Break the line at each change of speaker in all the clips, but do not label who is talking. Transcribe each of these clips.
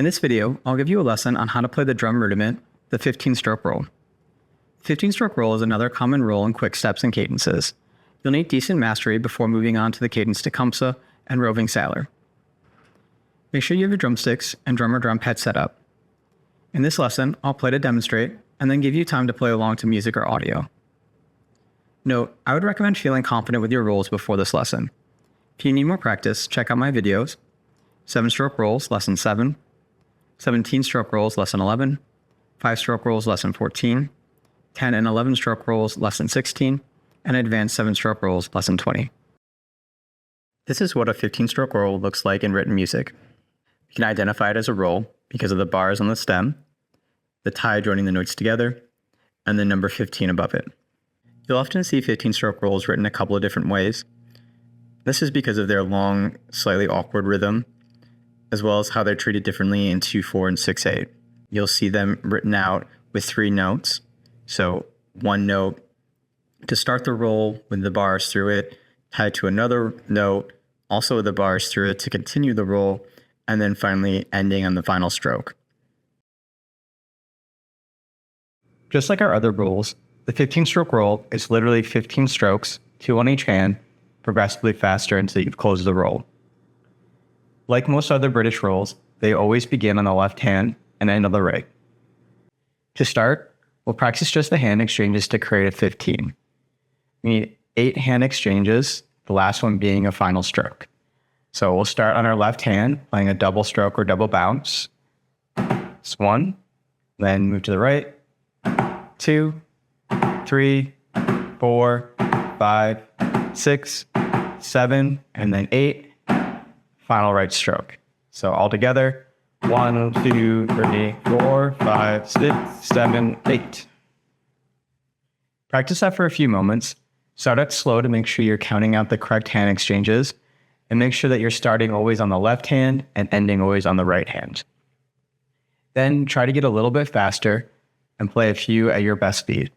In this video, I'll give you a lesson on how to play the drum rudiment, the 15-stroke roll. The 15-stroke roll is another common roll in quick steps and cadences. You'll need decent mastery before moving on to the cadence Tecumseh and roving sailor. Make sure you have your drumsticks and drummer drum pad set up. In this lesson, I'll play to demonstrate and then give you time to play along to music or audio. Note, I would recommend feeling confident with your rolls before this lesson. If you need more practice, check out my videos: 7-stroke rolls, lesson 7, 17-stroke rolls, lesson 11, 5-stroke rolls, lesson 14, 10 and 11-stroke rolls, lesson 16, and advanced 7-stroke rolls, lesson 20. This is what a 15-stroke roll looks like in written music. You can identify it as a roll because of the bars on the stem, the tie joining the notes together, and the number 15 above it. You'll often see 15-stroke rolls written a couple of different ways. This is because of their long, slightly awkward rhythm, as well as how they're treated differently in 2/4 and 6/8. You'll see them written out with 3 notes. So one note to start the roll with the bars through it, tied to another note, also with the bars through it to continue the roll, and then finally ending on the final stroke. Just like our other rolls, the 15-stroke roll is literally 15 strokes, 2 on each hand, progressively faster until you've closed the roll. Like most other British rolls, they always begin on the left hand and end on the right. To start, we'll practice just the hand exchanges to create a 15. We need 8 hand exchanges, the last one being a final stroke. So we'll start on our left hand, playing a double stroke or double bounce. It's 1, then move to the right, 2, 3, 4, 5, 6, 7, and then 8. Final right stroke. So all together, 1, 2, 3, 4, 5, 6, 7, 8. Practice that for a few moments. Start out slow to make sure you're counting out the correct hand exchanges, and make sure that you're starting always on the left hand and ending always on the right hand. Then try to get a little bit faster and play a few at your best speed.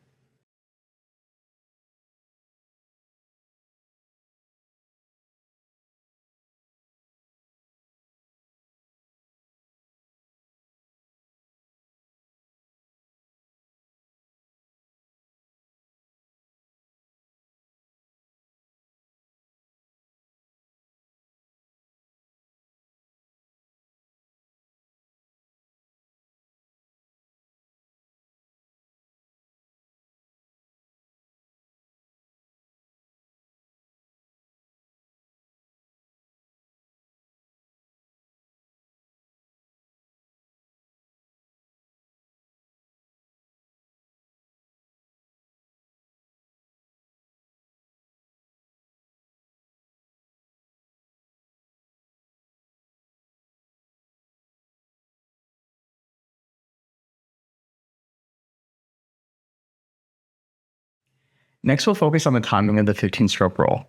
Next, we'll focus on the timing of the 15-stroke roll.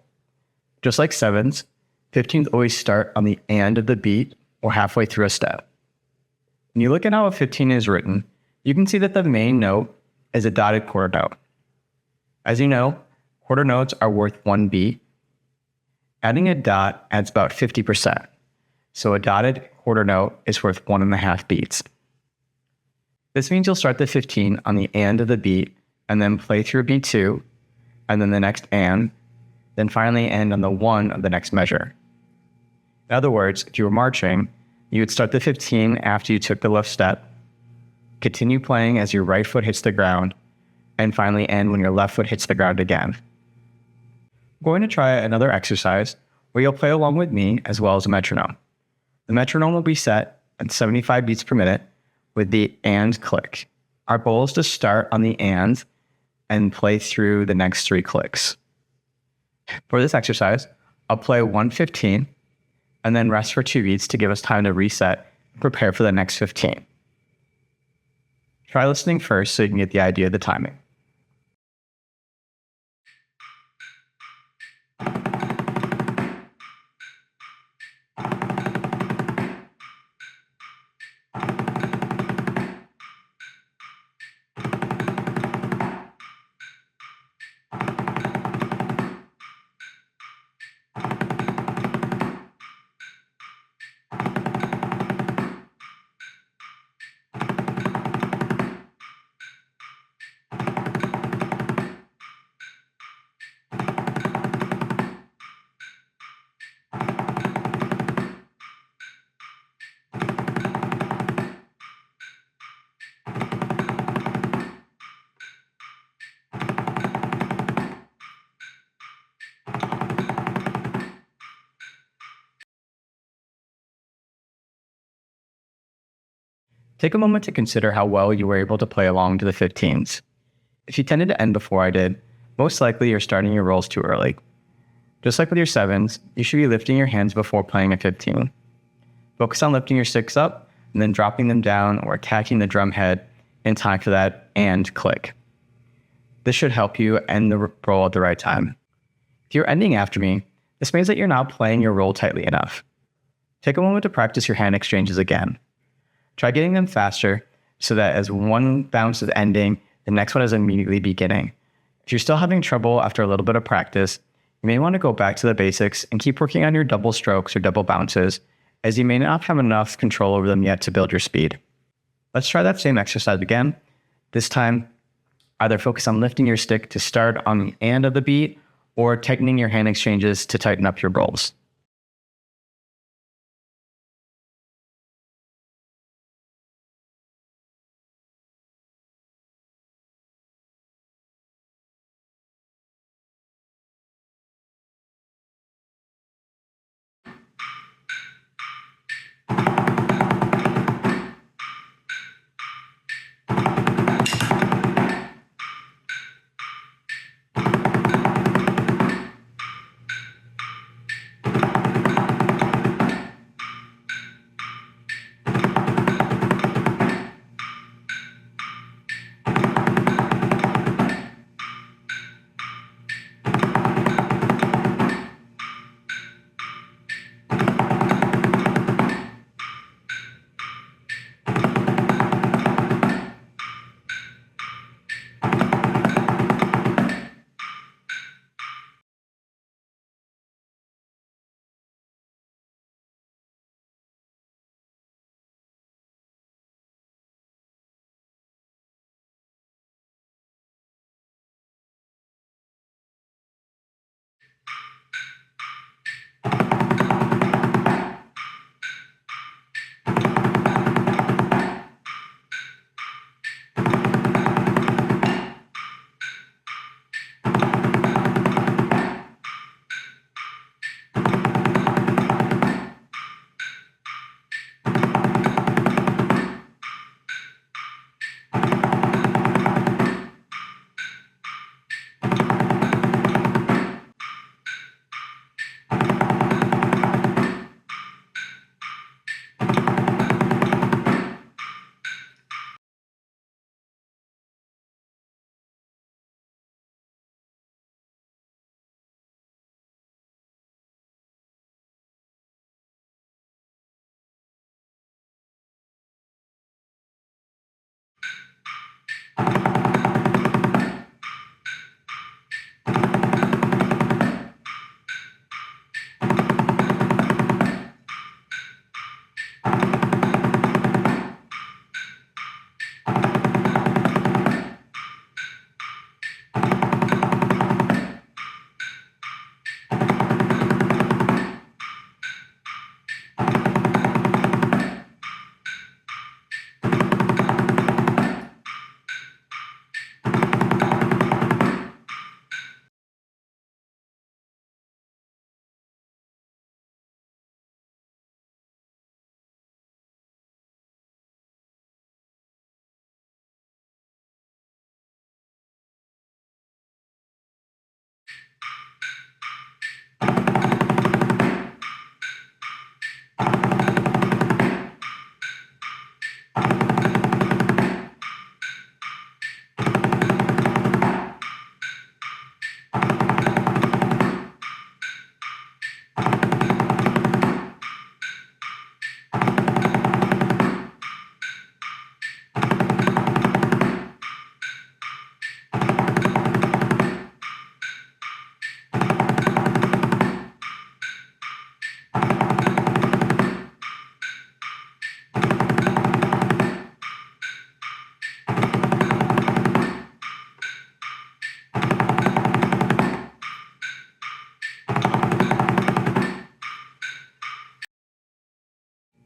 Just like 7s, 15s always start on the end of the beat or halfway through a step. When you look at how a 15 is written, you can see that the main note is a dotted quarter note. As you know, quarter notes are worth 1 beat. Adding a dot adds about 50%, so a dotted quarter note is worth 1.5 beats. This means you'll start the 15 on the end of the beat and then play through beat 2, and then the next and, then finally end on the 1 of the next measure. In other words, if you were marching, you would start the 15 after you took the left step, continue playing as your right foot hits the ground, and finally end when your left foot hits the ground again. I'm going to try another exercise where you'll play along with me as well as a metronome. The metronome will be set at 75 beats per minute with the and click. Our goal is to start on the and play through the next 3 clicks. For this exercise, I'll play 1:15 and then rest for 2 beats to give us time to reset and prepare for the next 15. Try listening first so you can get the idea of the timing. Take a moment to consider how well you were able to play along to the 15s. If you tended to end before I did, most likely you're starting your rolls too early. Just like with your 7s, you should be lifting your hands before playing a 15. Focus on lifting your sticks up and then dropping them down or attacking the drum head in time for that and click. This should help you end the roll at the right time. If you're ending after me, this means that you're not playing your roll tightly enough. Take a moment to practice your hand exchanges again. Try getting them faster so that as one bounce is ending, the next one is immediately beginning. If you're still having trouble after a little bit of practice, you may want to go back to the basics and keep working on your double strokes or double bounces, as you may not have enough control over them yet to build your speed. Let's try that same exercise again. This time, either focus on lifting your stick to start on the and of the beat or tightening your hand exchanges to tighten up your rolls.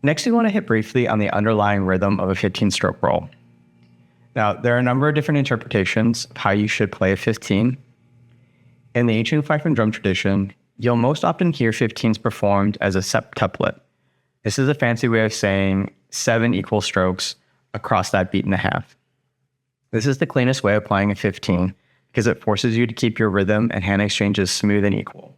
Next, we want to hit briefly on the underlying rhythm of a 15-stroke roll. Now, there are a number of different interpretations of how you should play a 15. In the ancient Fife Drum tradition, you'll most often hear 15s performed as a septuplet. This is a fancy way of saying 7 equal strokes across that beat and a half. This is the cleanest way of playing a 15 because it forces you to keep your rhythm and hand exchanges smooth and equal.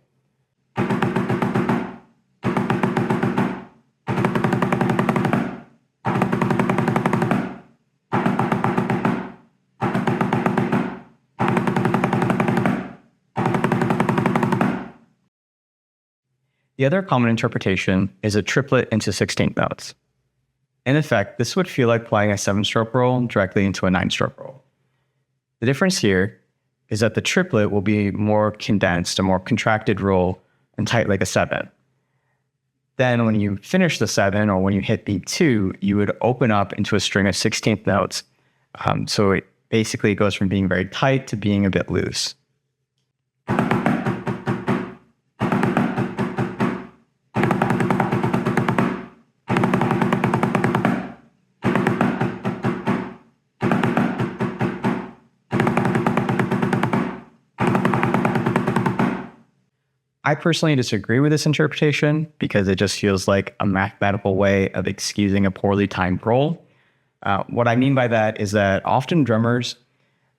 The other common interpretation is a triplet into 16th notes. In effect, this would feel like playing a 7-stroke roll directly into a 9-stroke roll. The difference here is that the triplet will be more condensed, a more contracted roll and tight like a 7. Then when you finish the 7 or when you hit beat 2, you would open up into a string of 16th notes. So it basically goes from being very tight to being a bit loose. I personally disagree with this interpretation because it just feels like a mathematical way of excusing a poorly timed roll. What I mean by that is that often drummers,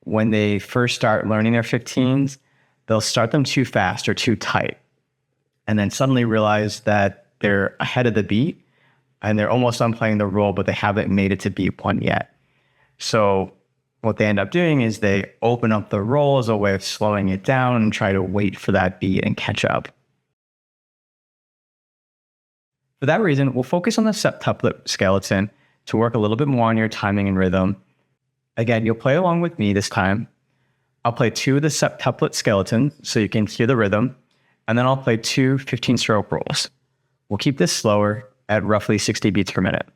when they first start learning their 15s, they'll start them too fast or too tight, and then suddenly realize that they're ahead of the beat and they're almost done playing the roll, but they haven't made it to beat 1 yet. So what they end up doing is they open up the roll as a way of slowing it down and try to wait for that beat and catch up. For that reason, we'll focus on the septuplet skeleton to work a little bit more on your timing and rhythm. Again, you'll play along with me this time. I'll play 2 of the septuplet skeletons so you can hear the rhythm, and then I'll play 2 15-stroke rolls. We'll keep this slower at roughly 60 beats per minute.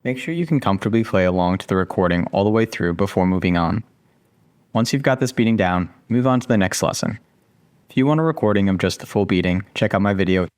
Make sure you can comfortably play along to the recording all the way through before moving on. Once you've got this beating down, move on to the next lesson. If you want a recording of just the full beating, check out my video.